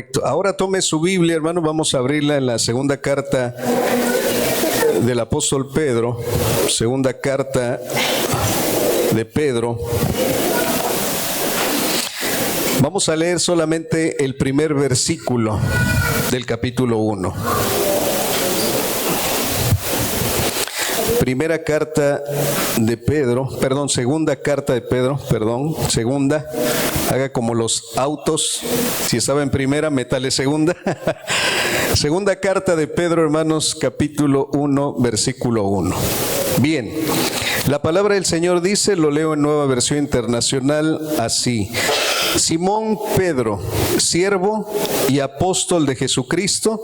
Correcto. Ahora tome su Biblia, hermano, vamos a abrirla en la segunda carta del apóstol Pedro, segunda carta de Pedro. Vamos a leer solamente el primer versículo del capítulo 1. Primera carta de Pedro, segunda carta de Pedro, segunda. Haga como los autos, si estaba en primera, métale segunda. Segunda carta de Pedro, hermanos, capítulo 1, versículo 1. Bien, la palabra del Señor dice, lo leo en Nueva Versión Internacional, así: Simón Pedro, siervo y apóstol de Jesucristo,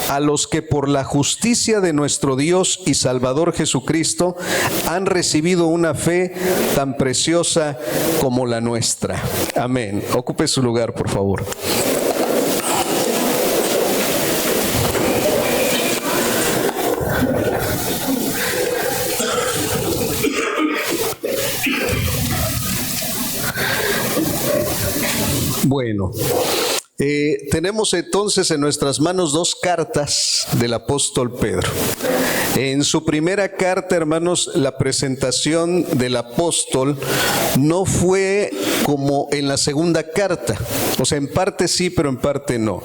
a los que por la justicia de nuestro Dios y Salvador Jesucristo han recibido una fe tan preciosa como la nuestra. Amén. Ocupe su lugar, por favor. Bueno, tenemos entonces en nuestras manos dos cartas del apóstol Pedro. En su primera carta, hermanos, la presentación del apóstol no fue como en la segunda carta. O sea, en parte sí, pero en parte no.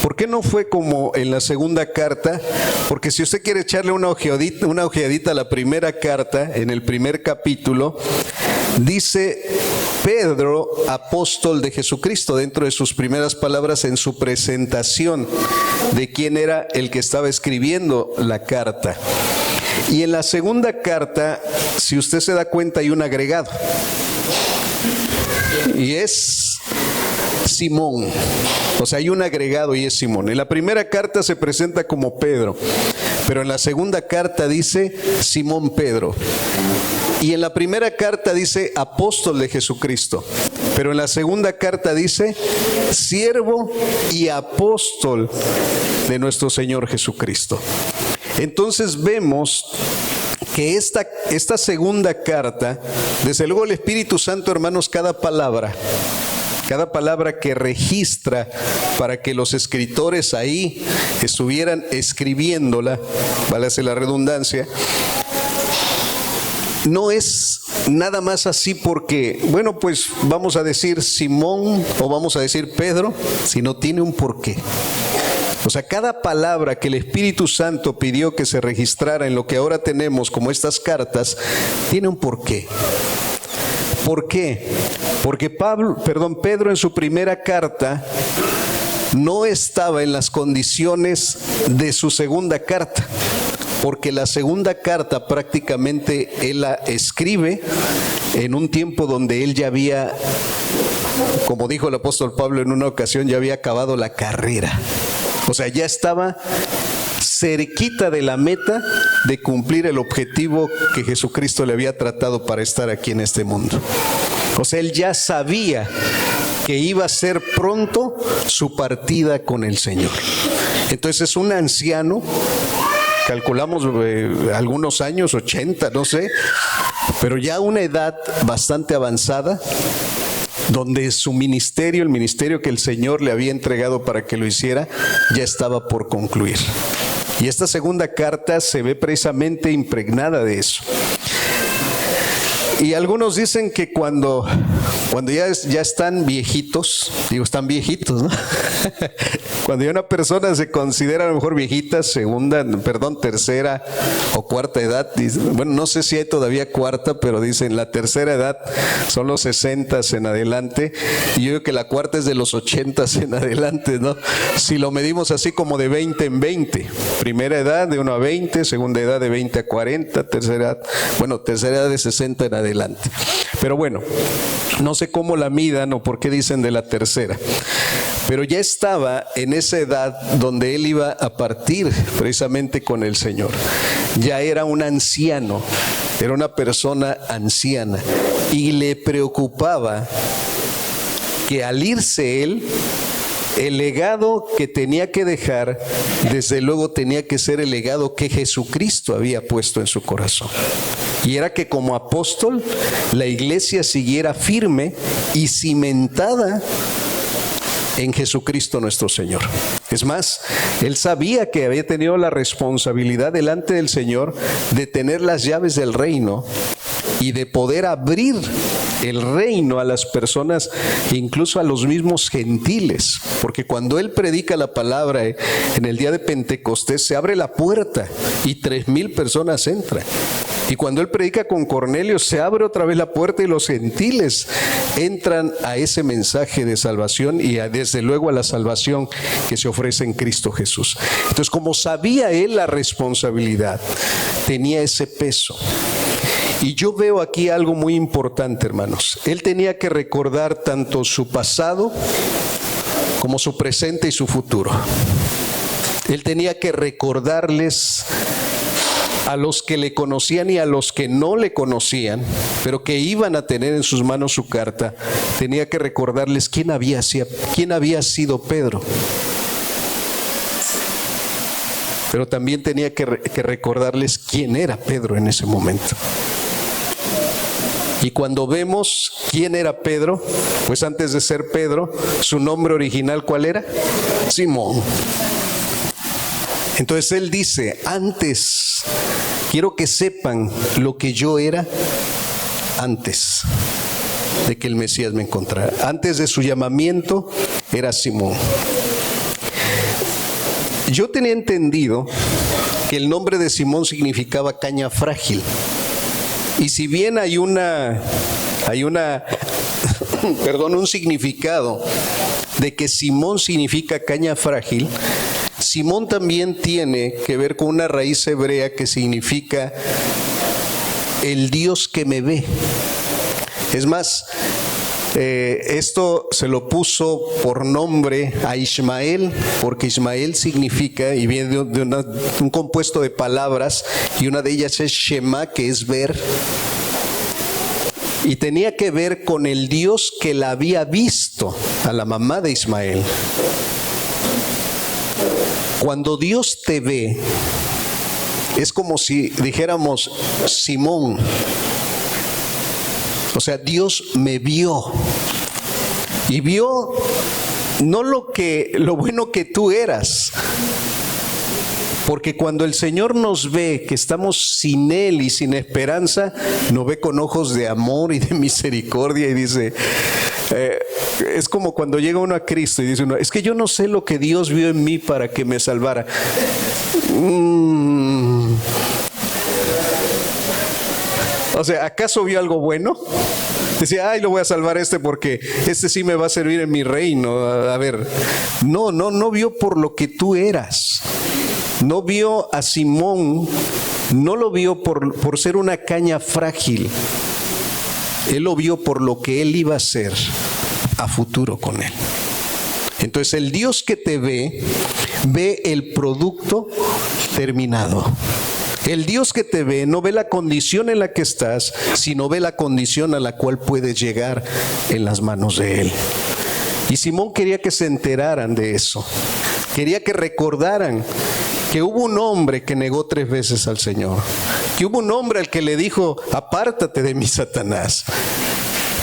¿Por qué no fue como en la segunda carta? Porque si usted quiere echarle una ojeadita a la primera carta, en el primer capítulo, dice Pedro, apóstol de Jesucristo, dentro de sus primeras palabras en su presentación de quién era el que estaba escribiendo la carta. Y en la segunda carta, si usted se da cuenta, hay un agregado. Y es Simón. O sea, hay un agregado y es Simón. En la primera carta se presenta como Pedro, pero en la segunda carta dice Simón Pedro. Y en la primera carta dice apóstol de Jesucristo, pero en la segunda carta dice siervo y apóstol de nuestro Señor Jesucristo. Entonces vemos que esta segunda carta, desde luego el Espíritu Santo, hermanos, cada palabra que registra para que los escritores ahí estuvieran escribiéndola, válgase la redundancia, no es nada más así porque, bueno, pues vamos a decir Simón o vamos a decir Pedro, sino tiene un porqué. O sea, cada palabra que el Espíritu Santo pidió que se registrara en lo que ahora tenemos como estas cartas, tiene un porqué. ¿Por qué? Porque Pedro en su primera carta no estaba en las condiciones de su segunda carta. Porque la segunda carta prácticamente él la escribe en un tiempo donde él ya había, como dijo el apóstol Pablo en una ocasión, ya había acabado la carrera. O sea, ya estaba cerquita de la meta de cumplir el objetivo que Jesucristo le había tratado para estar aquí en este mundo. O sea, él ya sabía que iba a ser pronto su partida con el Señor. Entonces es un anciano, calculamos algunos años, 80, no sé, pero ya una edad bastante avanzada, donde su ministerio, el ministerio que el Señor le había entregado para que lo hiciera, ya estaba por concluir. Y esta segunda carta se ve precisamente impregnada de eso. Y algunos dicen que cuando ya están viejitos, ¿no? Cuando ya una persona se considera a lo mejor viejita, tercera o cuarta edad, bueno, no sé si hay todavía cuarta, pero dicen la tercera edad son los 60 en adelante, y yo digo que la cuarta es de los 80 en adelante, ¿no? Si lo medimos así como de 20 en 20, primera edad de 1 a 20, segunda edad de 20 a 40, tercera edad de 60 en adelante. Pero bueno, no sé cómo la midan o por qué dicen de la tercera, pero ya estaba en esa edad donde él iba a partir precisamente con el Señor. Ya era un anciano, era una persona anciana, y le preocupaba que al irse él, el legado que tenía que dejar, desde luego tenía que ser el legado que Jesucristo había puesto en su corazón. Y era que como apóstol la iglesia siguiera firme y cimentada en Jesucristo nuestro Señor. Es más, él sabía que había tenido la responsabilidad delante del Señor de tener las llaves del reino y de poder abrir el reino a las personas, incluso a los mismos gentiles, porque cuando él predica la palabra en el día de Pentecostés, se abre la puerta y 3,000 personas entran. Y cuando él predica con Cornelio, se abre otra vez la puerta y los gentiles entran a ese mensaje de salvación y desde luego a la salvación que se ofrece en Cristo Jesús. Entonces, como sabía él la responsabilidad, tenía ese peso. Y yo veo aquí algo muy importante, hermanos. Él tenía que recordar tanto su pasado como su presente y su futuro. Él tenía que recordarles a los que le conocían y a los que no le conocían, pero que iban a tener en sus manos su carta. Tenía que recordarles quién había sido Pedro. Pero también tenía que recordarles quién era Pedro en ese momento. Y cuando vemos quién era Pedro, pues antes de ser Pedro, su nombre original, ¿cuál era? Simón. Entonces él dice, antes, quiero que sepan lo que yo era antes de que el Mesías me encontrara. Antes de su llamamiento era Simón. Yo tenía entendido que el nombre de Simón significaba caña frágil. Y si bien hay un significado de que Simón significa caña frágil, Simón también tiene que ver con una raíz hebrea que significa el Dios que me ve. Es más, esto se lo puso por nombre a Ismael, porque Ismael significa, y viene de un compuesto de palabras, y una de ellas es Shema, que es ver. Y tenía que ver con el Dios que la había visto a la mamá de Ismael. Cuando Dios te ve, es como si dijéramos Simón. O sea, Dios me vio y vio no lo bueno que tú eras, porque cuando el Señor nos ve que estamos sin Él y sin esperanza, nos ve con ojos de amor y de misericordia y dice, es como cuando llega uno a Cristo y dice uno, es que yo no sé lo que Dios vio en mí para que me salvara. O sea, ¿acaso vio algo bueno? Decía, ay, lo voy a salvar porque sí me va a servir en mi reino. A ver, no vio por lo que tú eras. No vio a Simón, no lo vio por ser una caña frágil. Él lo vio por lo que él iba a hacer a futuro con él. Entonces, el Dios que te ve el producto terminado. El Dios que te ve no ve la condición en la que estás, sino ve la condición a la cual puedes llegar en las manos de Él. Y Simón quería que se enteraran de eso. Quería que recordaran que hubo un hombre que negó 3 veces al Señor. Que hubo un hombre al que le dijo, apártate de mí, Satanás.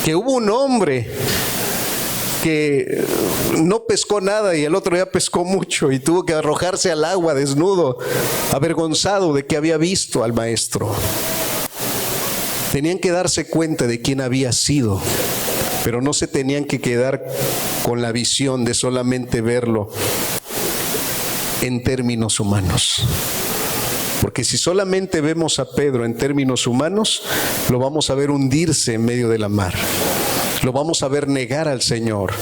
Que hubo un hombre que no pescó nada y el otro día pescó mucho y tuvo que arrojarse al agua desnudo, avergonzado de que había visto al maestro. Tenían que darse cuenta de quién había sido, pero no se tenían que quedar con la visión de solamente verlo en términos humanos. Porque si solamente vemos a Pedro en términos humanos, lo vamos a ver hundirse en medio de la mar. Lo vamos a ver negar al Señor.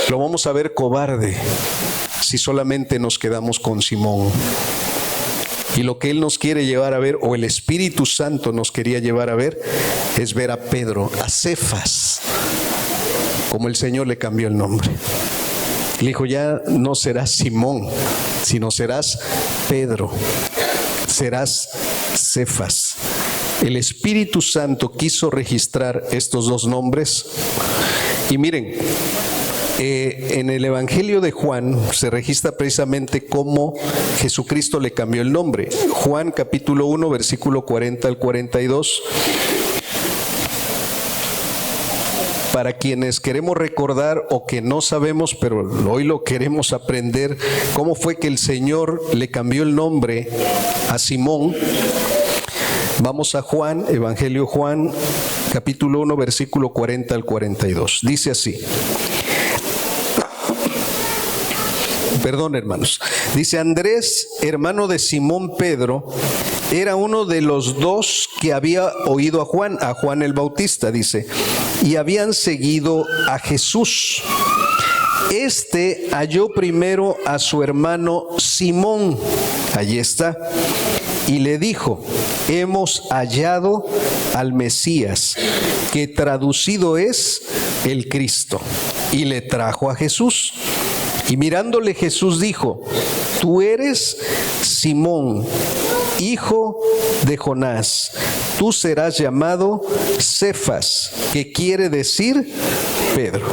Lo vamos a ver cobarde si solamente nos quedamos con Simón. Y lo que Él nos quiere llevar a ver, o el Espíritu Santo nos quería llevar a ver, es ver a Pedro, a Cefas, como el Señor le cambió el nombre. Le dijo, ya no serás Simón, sino serás Pedro, serás Cefas. El Espíritu Santo quiso registrar estos 2 nombres. Y miren, en el Evangelio de Juan se registra precisamente cómo Jesucristo le cambió el nombre. Juan capítulo 1, versículo 40 al 42. para quienes queremos recordar o que no sabemos, pero hoy lo queremos aprender, cómo fue que el Señor le cambió el nombre a Simón. Vamos a Juan, Evangelio Juan, capítulo 1, versículo 40 al 42. Dice así. Perdón, hermanos. Dice: Andrés, hermano de Simón Pedro, era uno de los dos que había oído a Juan el Bautista, dice, y habían seguido a Jesús. Este halló primero a su hermano Simón, allí está, y le dijo: hemos hallado al Mesías, que traducido es el Cristo, y le trajo a Jesús. Y mirándole Jesús dijo: tú eres Simón, hijo de Jonás, tú serás llamado Cefas, que quiere decir Pedro.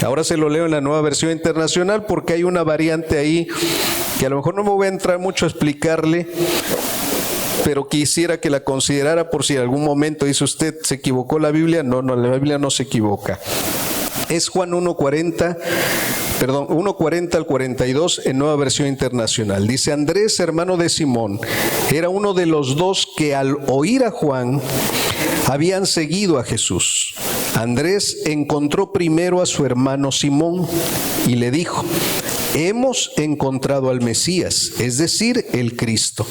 Ahora se lo leo en la Nueva Versión Internacional porque hay una variante ahí que a lo mejor no me voy a entrar mucho a explicarle, pero quisiera que la considerara por si en algún momento dice usted, ¿se equivocó la Biblia? No, la Biblia no se equivoca. Es Juan 1:40 al 42 en Nueva Versión Internacional. Dice: Andrés, hermano de Simón, era uno de los dos que al oír a Juan habían seguido a Jesús. Andrés encontró primero a su hermano Simón y le dijo: hemos encontrado al Mesías, es decir, el Cristo.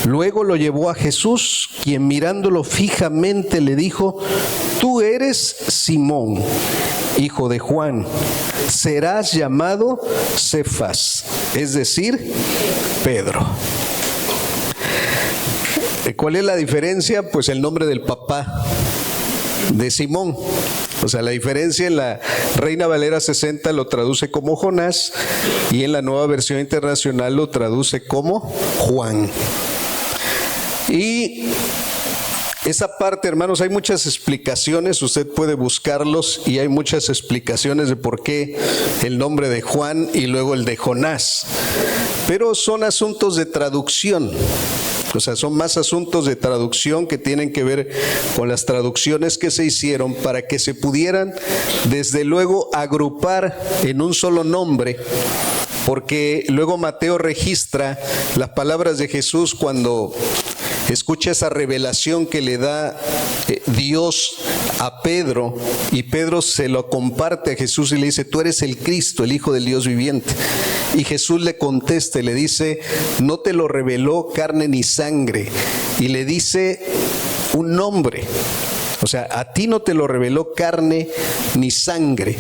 Luego lo llevó a Jesús, quien mirándolo fijamente le dijo: tú eres Simón, hijo de Juan, serás llamado Cefas, es decir, Pedro. ¿Cuál es la diferencia? Pues el nombre del papá de Simón. O sea, la diferencia en la Reina Valera 60 lo traduce como Jonás y en la Nueva Versión Internacional lo traduce como Juan. Y esa parte, hermanos, hay muchas explicaciones, usted puede buscarlos y hay muchas explicaciones de por qué el nombre de Juan y luego el de Jonás. Pero son asuntos de traducción, o sea, son más asuntos de traducción que tienen que ver con las traducciones que se hicieron para que se pudieran, desde luego, agrupar en un solo nombre. Porque luego Mateo registra las palabras de Jesús cuando escucha esa revelación que le da Dios a Pedro, y Pedro se lo comparte a Jesús y le dice: tú eres el Cristo, el Hijo del Dios viviente. Y Jesús le contesta y le dice: no te lo reveló carne ni sangre. Y le dice un nombre, o sea, a ti no te lo reveló carne ni sangre.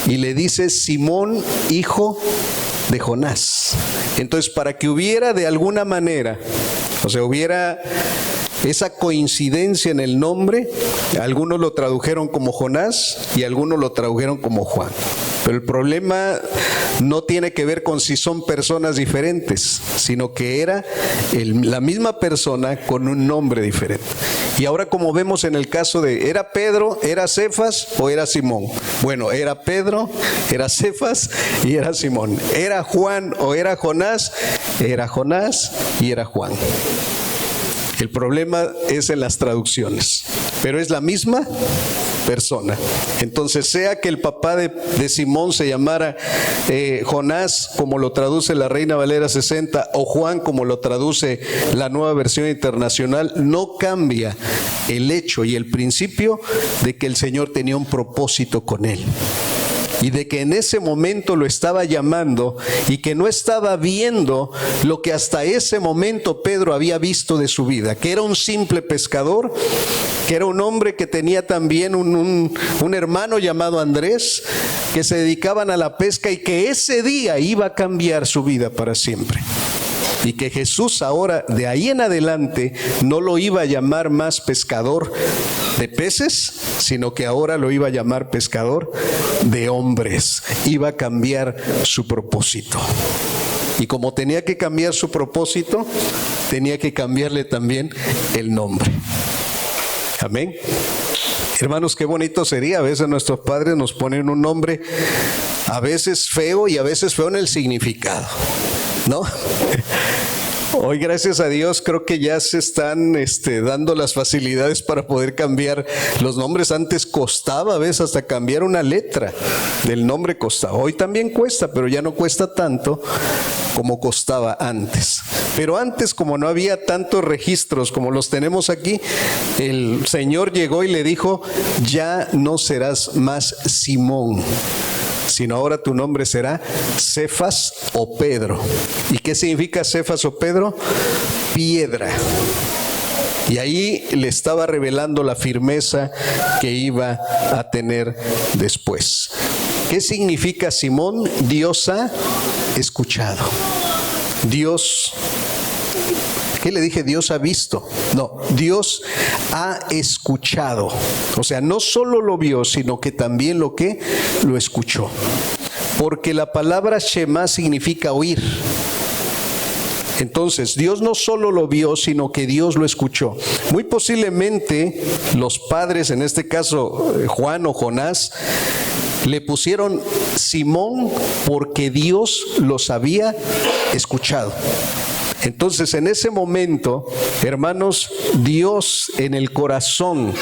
Y le dice: Simón, hijo de Jonás. Entonces, para que hubiera de alguna manera, o sea, hubiera esa coincidencia en el nombre, algunos lo tradujeron como Jonás y algunos lo tradujeron como Juan. Pero el problema no tiene que ver con si son personas diferentes, sino que era la misma persona con un nombre diferente. Y ahora, como vemos en el caso de, ¿era Pedro, era Cefas o era Simón? Bueno, era Pedro, era Cefas y era Simón. ¿Era Juan o era Jonás? Era Jonás y era Juan. El problema es en las traducciones, pero es la misma persona. Entonces, sea que el papá de Simón se llamara Jonás, como lo traduce la Reina Valera 60, o Juan, como lo traduce la Nueva Versión Internacional, no cambia el hecho y el principio de que el Señor tenía un propósito con él. Y de que en ese momento lo estaba llamando y que no estaba viendo lo que hasta ese momento Pedro había visto de su vida, que era un simple pescador, que era un hombre que tenía también un hermano llamado Andrés, que se dedicaban a la pesca y que ese día iba a cambiar su vida para siempre. Y que Jesús ahora, de ahí en adelante, no lo iba a llamar más pescador de peces, sino que ahora lo iba a llamar pescador de hombres. Iba a cambiar su propósito. Y como tenía que cambiar su propósito, tenía que cambiarle también el nombre. Amén. Hermanos, qué bonito sería. A veces nuestros padres nos ponen un nombre, a veces feo y a veces feo en el significado, ¿no? Hoy, gracias a Dios, creo que ya se están dando las facilidades para poder cambiar los nombres. Antes costaba, a veces hasta cambiar una letra del nombre costaba. Hoy también cuesta, pero ya no cuesta tanto como costaba antes. Pero antes, como no había tantos registros como los tenemos aquí, el Señor llegó y le dijo: ya no serás más Simón, sino ahora tu nombre será Cefas o Pedro. ¿Y qué significa Cefas o Pedro? Piedra. Y ahí le estaba revelando la firmeza que iba a tener después. ¿Qué significa Simón? Dios ha escuchado. Dios, ¿qué le dije? Dios ha visto. No, Dios ha escuchado. O sea, no solo lo vio, sino que también lo escuchó. Porque la palabra Shema significa oír. Entonces, Dios no solo lo vio, sino que Dios lo escuchó. Muy posiblemente los padres, en este caso Juan o Jonás, le pusieron Simón porque Dios los había escuchado. Entonces, en ese momento, hermanos, Dios en el corazón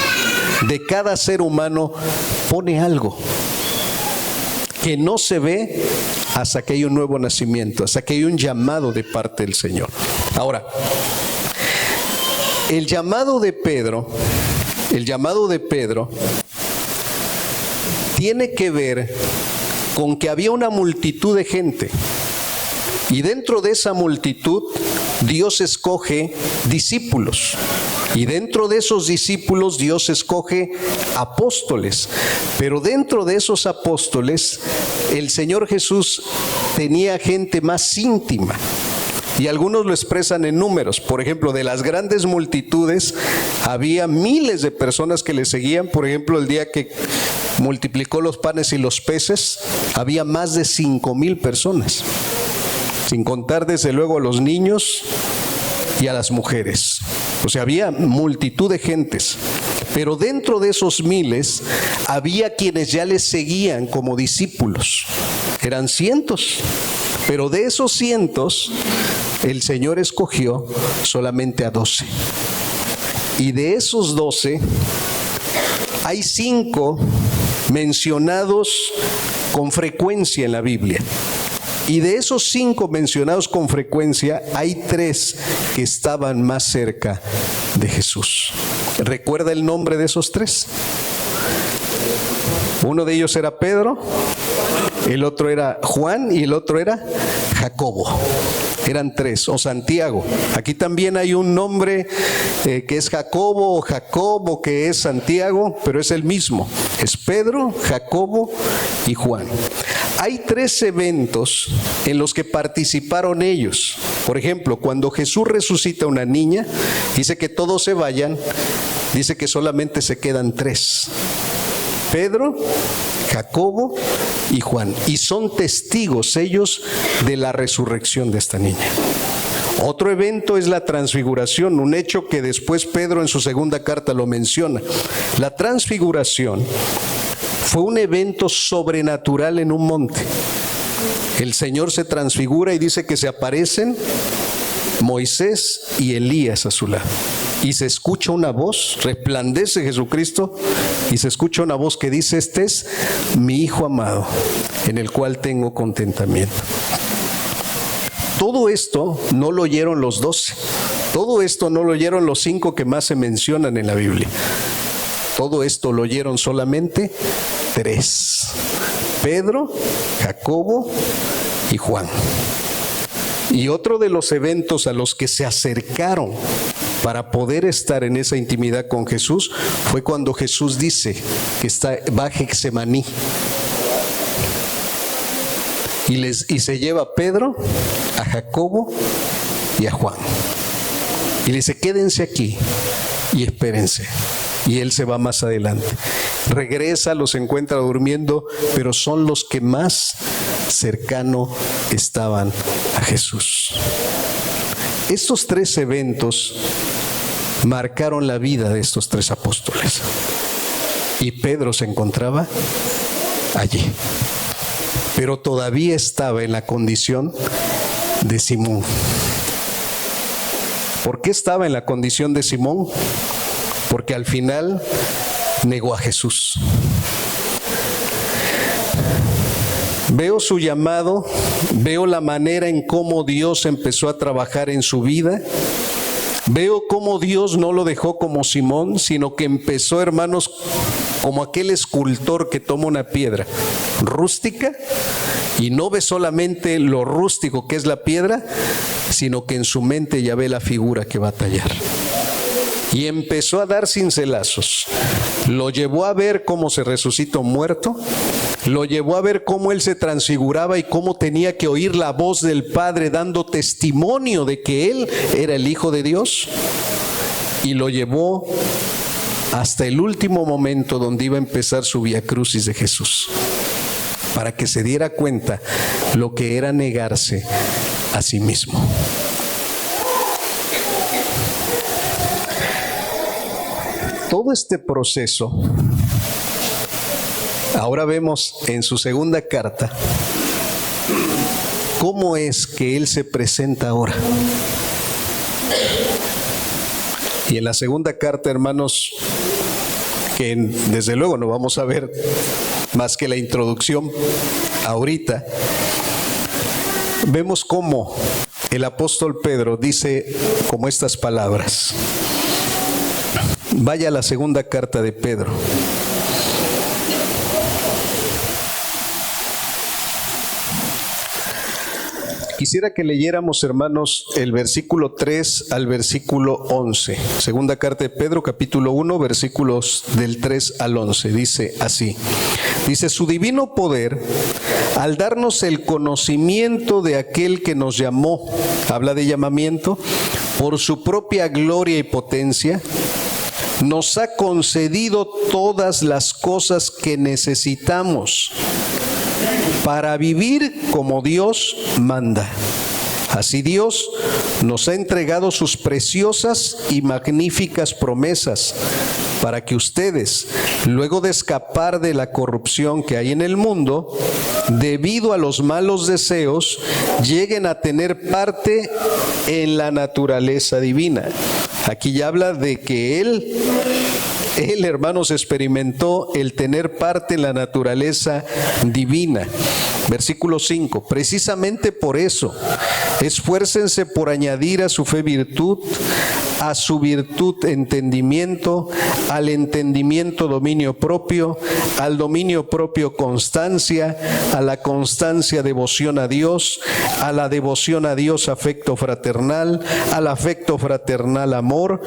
de cada ser humano pone algo que no se ve hasta que hay un nuevo nacimiento, hasta que hay un llamado de parte del Señor. Ahora, el llamado de Pedro tiene que ver con que había una multitud de gente. Y dentro de esa multitud, Dios escoge discípulos. Y dentro de esos discípulos, Dios escoge apóstoles. Pero dentro de esos apóstoles, el Señor Jesús tenía gente más íntima. Y algunos lo expresan en números. Por ejemplo, de las grandes multitudes, había miles de personas que le seguían. Por ejemplo, el día que multiplicó los panes y los peces, había más de 5,000 personas. Sin contar desde luego a los niños y a las mujeres. O sea, había multitud de gentes. Pero dentro de esos miles había quienes ya les seguían como discípulos. Eran cientos. Pero de esos cientos, el Señor escogió solamente a 12. Y de esos 12, hay 5 mencionados con frecuencia en la Biblia. Y de esos 5 mencionados con frecuencia, hay 3 que estaban más cerca de Jesús. ¿Recuerda el nombre de esos 3? Uno de ellos era Pedro, el otro era Juan y el otro era Jacobo. Eran 3, o Santiago. Aquí también hay un nombre que es Jacobo o Jacobo, que es Santiago, pero es el mismo. Es Pedro, Jacobo y Juan. Hay 3 eventos en los que participaron ellos. Por ejemplo, cuando Jesús resucita a una niña, dice que todos se vayan, dice que solamente se quedan 3. Pedro, Jacobo y Juan. Y son testigos ellos de la resurrección de esta niña. Otro evento es la transfiguración, un hecho que después Pedro en su segunda carta lo menciona. La transfiguración fue un evento sobrenatural en un monte. El Señor se transfigura y dice que se aparecen Moisés y Elías a su lado. Y se escucha una voz, resplandece Jesucristo, y se escucha una voz que dice: este es mi Hijo amado, en el cual tengo contentamiento. Todo esto no lo oyeron los 12. Todo esto no lo oyeron los 5 que más se mencionan en la Biblia. Todo esto lo oyeron solamente 3. Pedro, Jacobo y Juan. Y otro de los eventos a los que se acercaron para poder estar en esa intimidad con Jesús fue cuando Jesús dice que va a Getsemaní. Y se lleva a Pedro, a Jacobo y a Juan. Y le dice: quédense aquí y espérense. Y él se va más adelante. Regresa, los encuentra durmiendo, pero son los que más cercano estaban a Jesús. Estos 3 eventos marcaron la vida de estos 3 apóstoles. Y Pedro se encontraba allí. Pero todavía estaba en la condición de Simón. ¿Por qué estaba en la condición de Simón? Porque al final negó a Jesús. Veo su llamado, veo la manera en cómo Dios empezó a trabajar en su vida. Veo cómo Dios no lo dejó como Simón, sino que empezó, hermanos, como aquel escultor que toma una piedra rústica y no ve solamente lo rústico que es la piedra, sino que en su mente ya ve la figura que va a tallar. Y empezó a dar cincelazos. Lo llevó a ver cómo se resucitó muerto. Lo llevó a ver cómo él se transfiguraba y cómo tenía que oír la voz del Padre dando testimonio de que él era el Hijo de Dios. Y lo llevó hasta el último momento donde iba a empezar su vía crucis de Jesús, para que se diera cuenta lo que era negarse a sí mismo. Todo este proceso, ahora vemos en su segunda carta cómo es que él se presenta ahora. Y en la segunda carta, hermanos, que desde luego no vamos a ver más que la introducción ahorita, vemos cómo el apóstol Pedro dice como estas palabras. Vaya a la segunda carta de Pedro. Quisiera que leyéramos, hermanos, el versículo 3 al versículo 11. Segunda carta de Pedro, capítulo 1, versículos del 3 al 11. Dice así. Dice, su divino poder, al darnos el conocimiento de aquel que nos llamó, habla de llamamiento, por su propia gloria y potencia, nos ha concedido todas las cosas que necesitamos para vivir como Dios manda. Así Dios nos ha entregado sus preciosas y magníficas promesas para que ustedes, luego de escapar de la corrupción que hay en el mundo, debido a los malos deseos, lleguen a tener parte en la naturaleza divina. Aquí ya habla de que Él, hermanos, experimentó el tener parte en la naturaleza divina. Versículo 5, precisamente por eso, esfuércense por añadir a su fe virtud, a su virtud entendimiento, al entendimiento dominio propio, al dominio propio constancia, a la constancia devoción a Dios, a la devoción a Dios afecto fraternal, al afecto fraternal amor,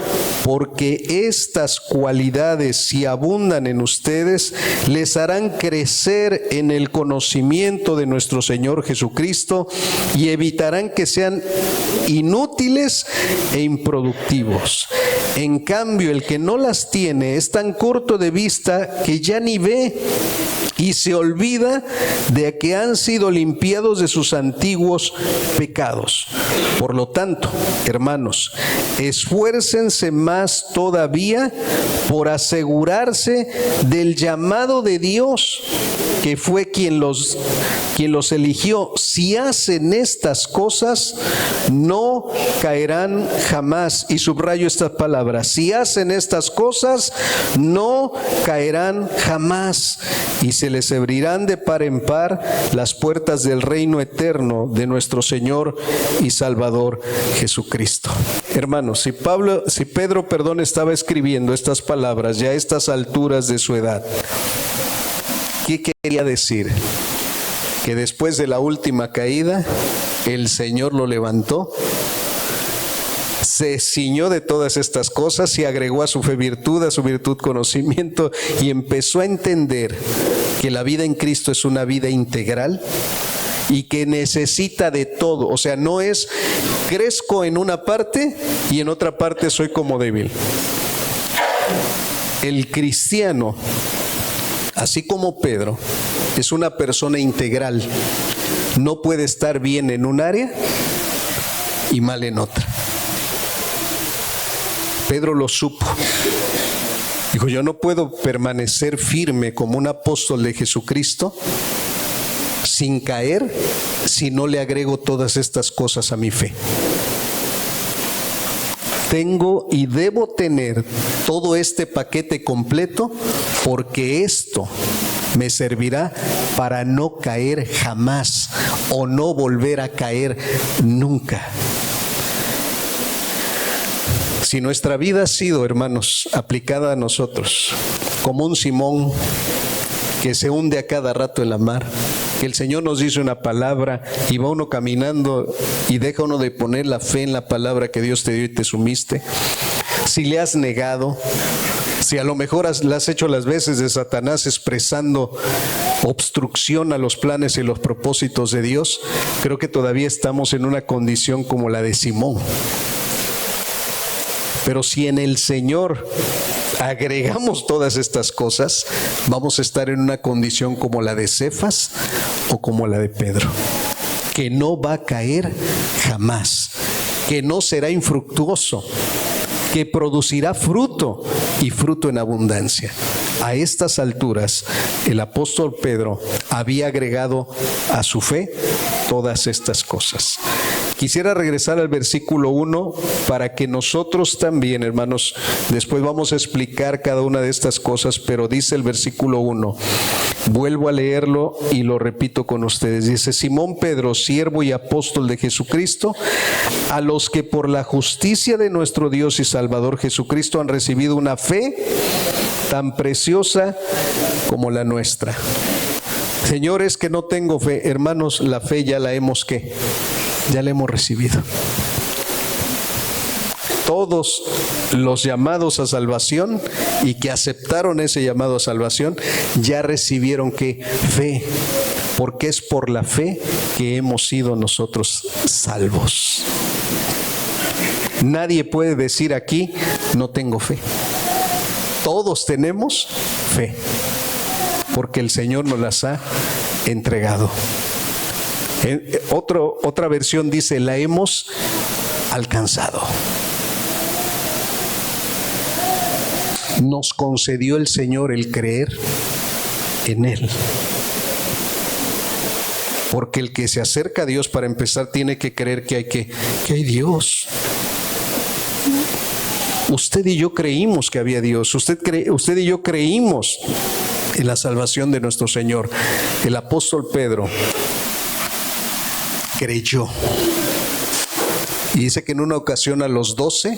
porque estas cualidades, si abundan en ustedes, les harán crecer en el conocimiento de nuestro Señor Jesucristo y evitarán que sean inútiles e improductivos. En cambio, el que no las tiene es tan corto de vista que ya ni ve y se olvida de que han sido limpiados de sus antiguos pecados. Por lo tanto, hermanos, esfuércense más todavía por asegurarse del llamado de Dios, que fue quien los eligió. Si hacen estas cosas, no caerán jamás. Y subrayo estas palabras: si hacen estas cosas, no caerán jamás. Y se les abrirán de par en par las puertas del reino eterno de nuestro Señor y Salvador Jesucristo. Hermanos, si Pedro, estaba escribiendo estas palabras ya a estas alturas de su edad, ¿qué quería decir? Que después de la última caída, el Señor lo levantó, se ciñó de todas estas cosas y agregó a su virtud conocimiento, y empezó a entender que la vida en Cristo es una vida integral y que necesita de todo. O sea, no es crezco en una parte y en otra parte soy como débil. El cristiano, así como Pedro, es una persona integral. No puede estar bien en un área y mal en otra. Pedro lo supo. Dijo, yo no puedo permanecer firme como un apóstol de Jesucristo sin caer si no le agrego todas estas cosas a mi fe. tengo y debo tener todo este paquete completo porque esto me servirá para no caer jamás o no volver a caer nunca. Si nuestra vida ha sido, hermanos, aplicada a nosotros como un Simón que se hunde a cada rato en la mar, que el Señor nos dice una palabra y va uno caminando y deja uno de poner la fe en la palabra que Dios te dio y te sumiste, si le has negado, si a lo mejor la has hecho las veces de Satanás expresando obstrucción a los planes y los propósitos de Dios, creo que todavía estamos en una condición como la de Simón. Pero si en el Señor agregamos todas estas cosas, vamos a estar en una condición como la de Cefas o como la de Pedro, que no va a caer jamás, que no será infructuoso, que producirá fruto y fruto en abundancia. A estas alturas, el apóstol Pedro había agregado a su fe todas estas cosas. Quisiera regresar al versículo 1 para que nosotros también, hermanos, después vamos a explicar cada una de estas cosas, pero dice el versículo 1, vuelvo a leerlo y lo repito con ustedes. Dice: Simón Pedro, siervo y apóstol de Jesucristo, a los que por la justicia de nuestro Dios y Salvador Jesucristo han recibido una fe tan preciosa como la nuestra. Señores, que no tengo fe, hermanos, la fe ya la hemos ¿qué? Ya la hemos recibido. Todos los llamados a salvación y que aceptaron ese llamado a salvación ya recibieron ¿qué? Fe, porque es por la fe que hemos sido nosotros salvos. Nadie puede decir aquí no tengo fe. Todos tenemos fe, porque el Señor nos las ha entregado. Otra versión dice, la hemos alcanzado. Nos concedió el Señor el creer en Él. Porque el que se acerca a Dios, para empezar, tiene que creer que hay Dios. Usted y yo creímos que había Dios. Usted y yo creímos en la salvación de nuestro Señor. El apóstol Pedro creyó. Y dice que en una ocasión a los 12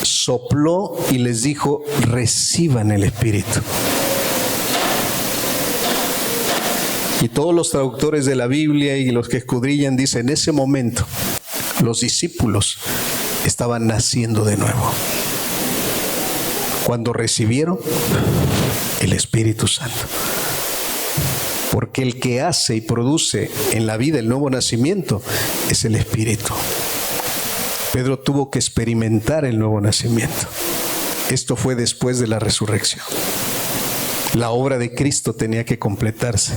sopló y les dijo, reciban el Espíritu. Y todos los traductores de la Biblia y los que escudrillan dicen, en ese momento los discípulos estaban naciendo de nuevo. Cuando recibieron el Espíritu Santo. Porque el que hace y produce en la vida el nuevo nacimiento es el Espíritu. Pedro tuvo que experimentar el nuevo nacimiento. Esto fue después de la resurrección. La obra de Cristo tenía que completarse.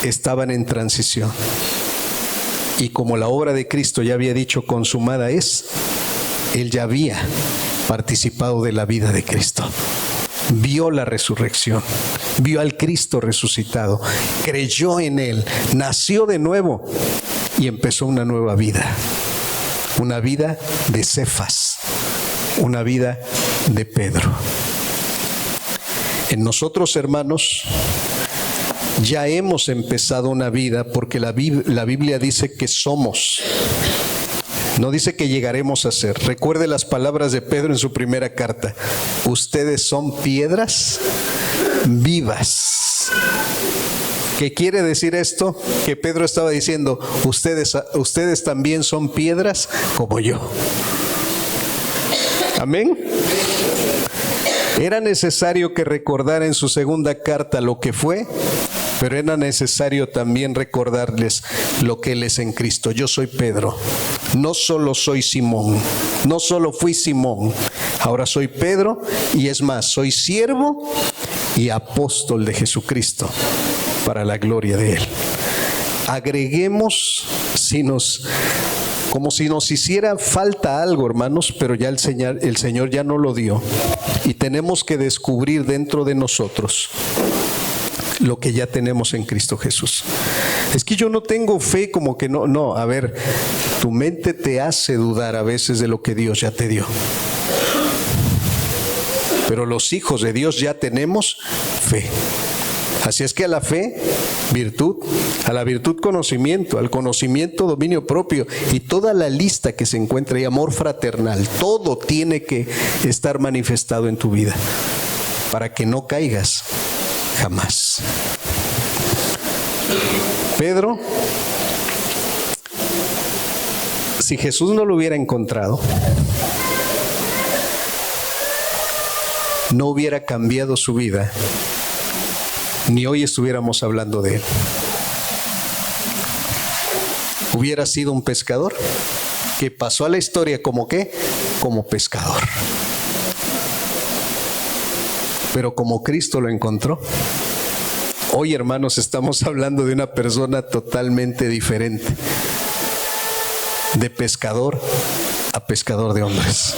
Estaban en transición. Y como la obra de Cristo ya había dicho consumada es, él ya había participado de la vida de Cristo. Vio la resurrección, vio al Cristo resucitado, creyó en Él, nació de nuevo y empezó una nueva vida. Una vida de Cefas, una vida de Pedro. En nosotros, hermanos, ya hemos empezado una vida porque la Biblia dice que somos. No dice que llegaremos a ser. Recuerde las palabras de Pedro en su primera carta. Ustedes son piedras vivas. ¿Qué quiere decir esto? Que Pedro estaba diciendo, ustedes también son piedras como yo. Amén. Era necesario que recordara en su segunda carta lo que fue, pero era necesario también recordarles lo que Él es en Cristo. Yo soy Pedro. No solo soy Simón, no solo fui Simón, ahora soy Pedro y es más, soy siervo y apóstol de Jesucristo para la gloria de Él. Agreguemos como si nos hiciera falta algo, hermanos, pero ya el Señor ya no lo dio y tenemos que descubrir dentro de nosotros lo que ya tenemos en Cristo Jesús. Es que yo no tengo fe, como que no, a ver, tu mente te hace dudar a veces de lo que Dios ya te dio. pero los hijos de Dios ya tenemos fe. Así es que a la fe, virtud, a la virtud conocimiento, al conocimiento dominio propio y toda la lista que se encuentra ahí, amor fraternal, todo tiene que estar manifestado en tu vida para que no caigas jamás. Pedro, si Jesús no lo hubiera encontrado, no hubiera cambiado su vida, ni hoy estuviéramos hablando de él. Hubiera sido un pescador que pasó a la historia como ¿qué? Como pescador. Pero como Cristo lo encontró, hoy, hermanos, estamos hablando de una persona totalmente diferente, de pescador a pescador de hombres,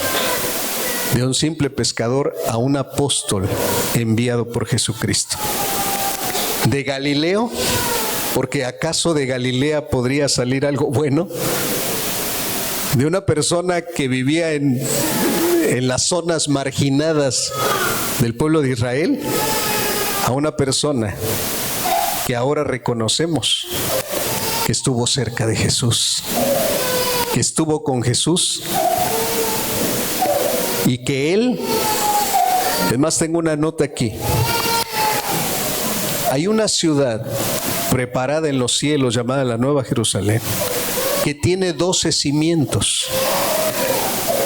de un simple pescador a un apóstol enviado por Jesucristo. De Galileo, porque ¿acaso de Galilea podría salir algo bueno? De una persona que vivía en las zonas marginadas del pueblo de Israel, a una persona que ahora reconocemos que estuvo cerca de Jesús, que estuvo con Jesús y que él, además tengo una nota aquí, hay una ciudad preparada en los cielos llamada la Nueva Jerusalén que tiene 12 cimientos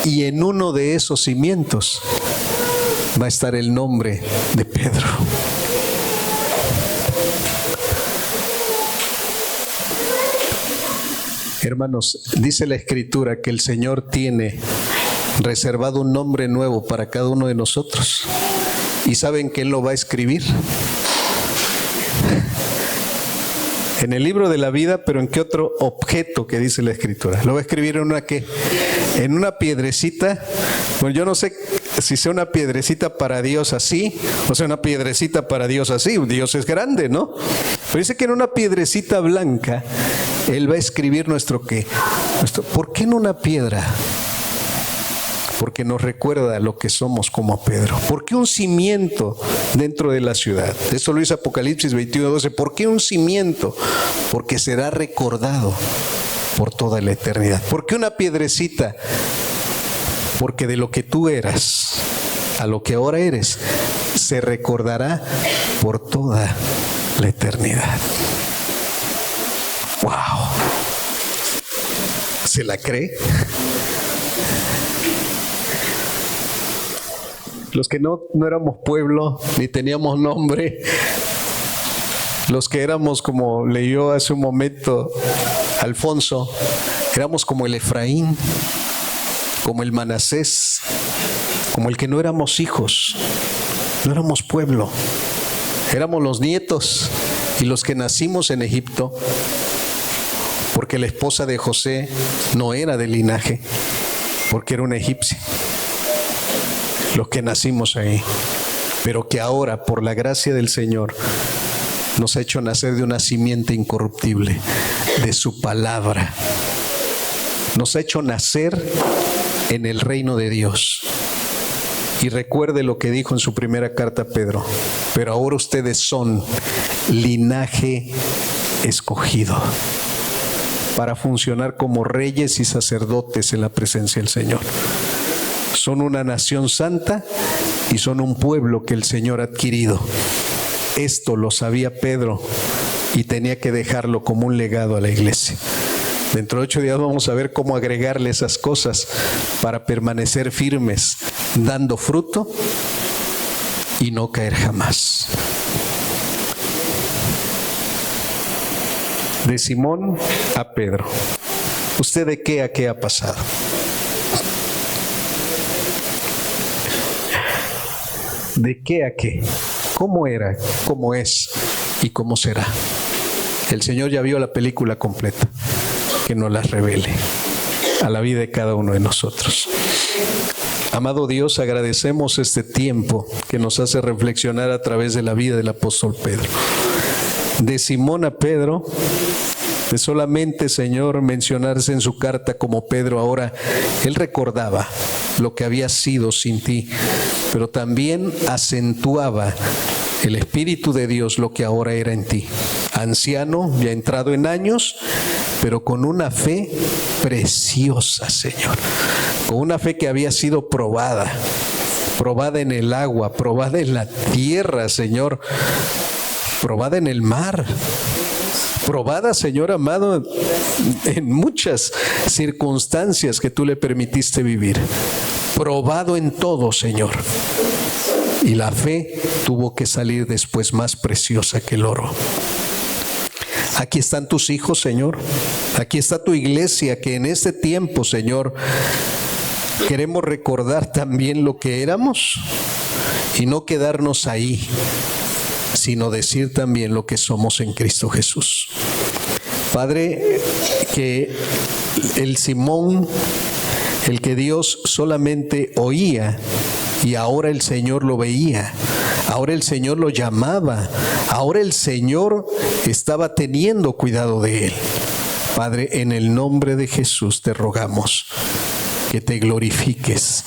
y en uno de esos cimientos va a estar el nombre de Pedro. Hermanos, dice la Escritura que el Señor tiene reservado un nombre nuevo para cada uno de nosotros. ¿Y saben que Él lo va a escribir? En el libro de la vida, pero ¿en qué otro objeto que dice la Escritura? Lo va a escribir en una ¿qué? En una piedrecita. Bueno, yo no sé si sea una piedrecita para Dios así, o sea, una piedrecita para Dios así. Dios es grande, ¿no? Pero dice que en una piedrecita blanca Él va a escribir nuestro ¿qué? ¿Por qué en una piedra? Porque nos recuerda lo que somos como Pedro. ¿Por qué un cimiento dentro de la ciudad? Esto lo dice Apocalipsis 21:12. ¿Por qué un cimiento? Porque será recordado por toda la eternidad. ¿Por qué una piedrecita? Porque de lo que tú eras a lo que ahora eres se recordará por toda la eternidad. ¡Wow! ¿Se la cree? Los que no éramos pueblo, ni teníamos nombre, los que éramos, como leyó hace un momento Alfonso, éramos como el Efraín, como el Manasés, como el que no éramos hijos, no éramos pueblo, éramos los nietos y los que nacimos en Egipto, porque la esposa de José no era de linaje, porque era una egipcia. Los que nacimos ahí, pero que ahora por la gracia del Señor nos ha hecho nacer de una simiente incorruptible, de su palabra. Nos ha hecho nacer en el reino de Dios. Y recuerde lo que dijo en su primera carta a Pedro: pero ahora ustedes son linaje escogido para funcionar como reyes y sacerdotes en la presencia del Señor. Son una nación santa y son un pueblo que el Señor ha adquirido. Esto lo sabía Pedro y tenía que dejarlo como un legado a la iglesia. Dentro de 8 días vamos a ver cómo agregarle esas cosas para permanecer firmes, dando fruto y no caer jamás. De Simón a Pedro. ¿Usted de qué a qué ha pasado? ¿De qué a qué? ¿Cómo era? ¿Cómo es? ¿Y cómo será? El Señor ya vio la película completa. Que nos las revele a la vida de cada uno de nosotros. Amado Dios, agradecemos este tiempo que nos hace reflexionar a través de la vida del apóstol Pedro. De Simón a Pedro, de solamente, Señor, mencionarse en su carta como Pedro, ahora él recordaba lo que había sido sin ti, pero también acentuaba el Espíritu de Dios lo que ahora era en ti. Anciano, ya entrado en años, pero con una fe preciosa, Señor. Con una fe que había sido probada en el agua, probada en la tierra, Señor, probada en el mar, probada, Señor amado, en muchas circunstancias que tú le permitiste vivir. Probado en todo, Señor. Y la fe tuvo que salir después más preciosa que el oro. Aquí están tus hijos, Señor. Aquí está tu iglesia, que en este tiempo, Señor, queremos recordar también lo que éramos y no quedarnos ahí, sino decir también lo que somos en Cristo Jesús. Padre, que el Simón, el que Dios solamente oía, y ahora el Señor lo veía, ahora el Señor lo llamaba, ahora el Señor estaba teniendo cuidado de él. Padre, en el nombre de Jesús te rogamos que te glorifiques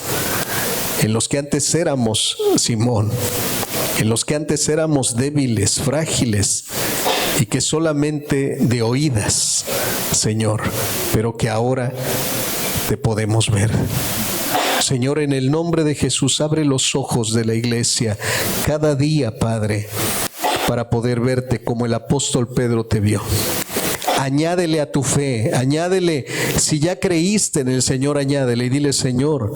en los que antes éramos Simón, en los que antes éramos débiles, frágiles, y que solamente de oídas, Señor, pero que ahora te podemos ver. Señor, en el nombre de Jesús, abre los ojos de la iglesia cada día, Padre, para poder verte como el apóstol Pedro te vio. Añádele a tu fe, añádele, si ya creíste en el Señor, añádele y dile: Señor,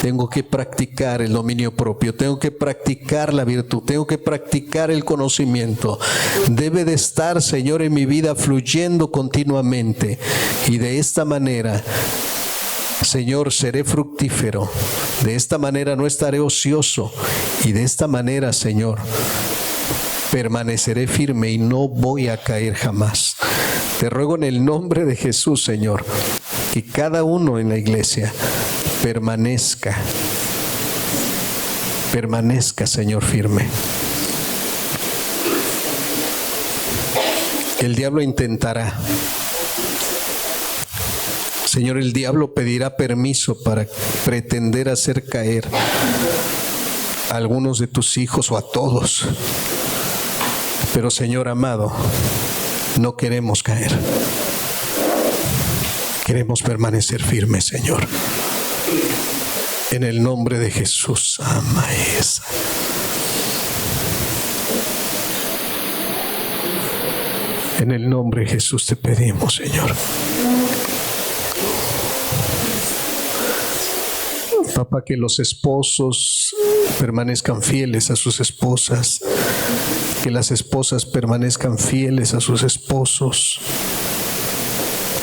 tengo que practicar el dominio propio, tengo que practicar la virtud, tengo que practicar el conocimiento. Debe de estar, Señor, en mi vida fluyendo continuamente, y de esta manera, Señor, seré fructífero. De esta manera no estaré ocioso, y de esta manera, Señor, permaneceré firme y no voy a caer jamás. Te ruego en el nombre de Jesús, Señor, que cada uno en la iglesia permanezca, Señor, firme. El diablo intentará. Señor, el diablo pedirá permiso para pretender hacer caer a algunos de tus hijos o a todos. Pero, Señor amado, no queremos caer. Queremos permanecer firmes, Señor. En el nombre de Jesús. Amén. En el nombre de Jesús te pedimos, Señor. Papá, que los esposos permanezcan fieles a sus esposas, que las esposas permanezcan fieles a sus esposos,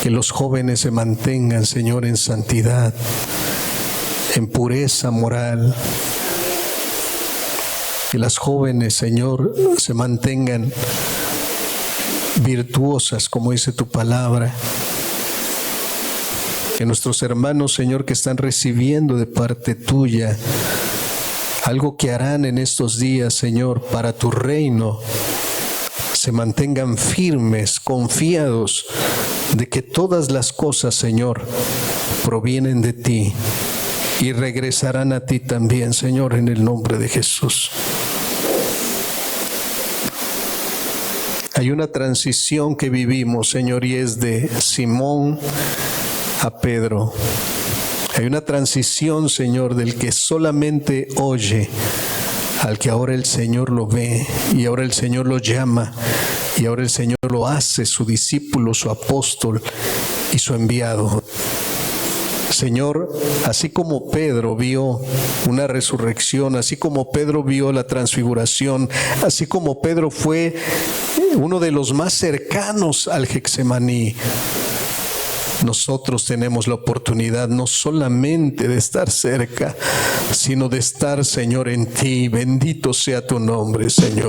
que los jóvenes se mantengan, Señor, en santidad, en pureza moral, que las jóvenes, Señor, se mantengan virtuosas, como dice tu palabra. Que nuestros hermanos, Señor, que están recibiendo de parte tuya algo que harán en estos días, Señor, para tu reino, se mantengan firmes, confiados de que todas las cosas, Señor, provienen de ti y regresarán a ti también, Señor, en el nombre de Jesús. Hay una transición que vivimos, Señor, y es de Simón a Pedro. Hay una transición, Señor, del que solamente oye al que ahora el Señor lo ve, y ahora el Señor lo llama, y ahora el Señor lo hace su discípulo, su apóstol y su enviado. Señor, así como Pedro vio una resurrección, así como Pedro vio la transfiguración, así como Pedro fue uno de los más cercanos al Getsemaní, nosotros tenemos la oportunidad no solamente de estar cerca, sino de estar, Señor, en ti. Bendito sea tu nombre, Señor.